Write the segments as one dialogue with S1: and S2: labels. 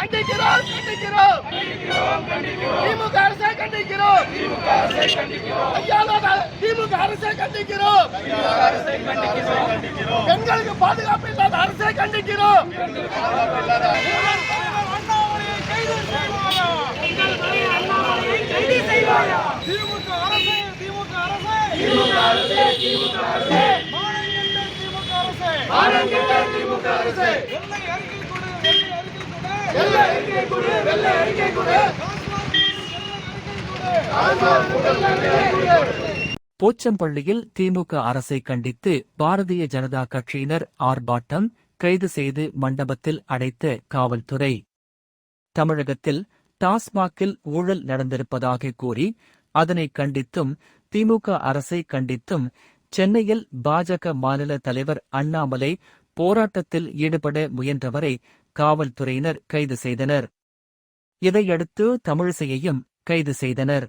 S1: கண்டிக்கிறோம் திமுக அரசை கண்டிக்கிறோம் திமுக அரசை கண்டிக்கிறோம் பெண்களுக்கு பாதுகாப்பு இல்லாத அரசை கண்டிக்கிறோம்
S2: போச்சம்பள்ளியில் திமுக அரசை கண்டித்து பாரதிய ஜனதா கட்சியினர் ஆர்ப்பாட்டம், கைது செய்து மண்டபத்தில் அடைத்த காவல்துறை. தமிழகத்தில் டாஸ்மாகில் ஊழல் நடந்திருப்பதாக கூறி அதனை கண்டித்தும் திமுக அரசை கண்டித்தும் சென்னையில் பாஜக மாநில தலைவர் அண்ணாமலை போராட்டத்தில் ஈடுபட முயன்றவரை காவல்துறையினர் கைது செய்தனர். இதையடுத்து தமிழிசையையும் கைது செய்தனர்.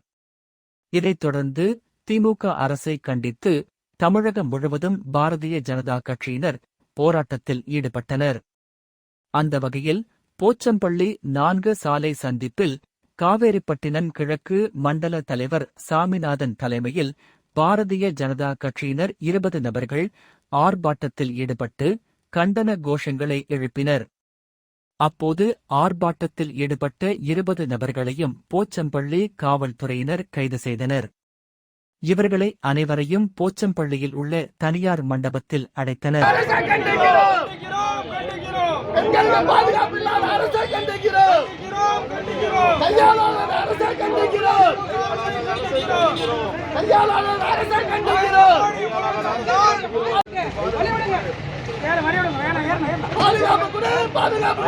S2: இதைத் தொடர்ந்து திமுக அரசை கண்டித்து தமிழகம் முழுவதும் பாரதிய ஜனதா கட்சியினர் போராட்டத்தில் ஈடுபட்டனர். அந்த வகையில் போச்சம்பள்ளி 4 சாலை சந்திப்பில் காவேரிப்பட்டினம் கிழக்கு மண்டல தலைவர் சாமிநாதன் தலைமையில் பாரதிய ஜனதா கட்சியினர் 20 நபர்கள் ஆர்ப்பாட்டத்தில் ஈடுபட்டு கண்டன கோஷங்களை எழுப்பினர். அப்போது ஆர்ப்பாட்டத்தில் ஈடுபட்ட 20 நபர்களையும் போச்சம்பள்ளி காவல்துறையினர் கைது செய்தனர். இவர்களை அனைவரையும் போச்சம்பள்ளியில் உள்ள தனியார் மண்டபத்தில் அடைத்தனர்.
S1: பாதுகாப்பு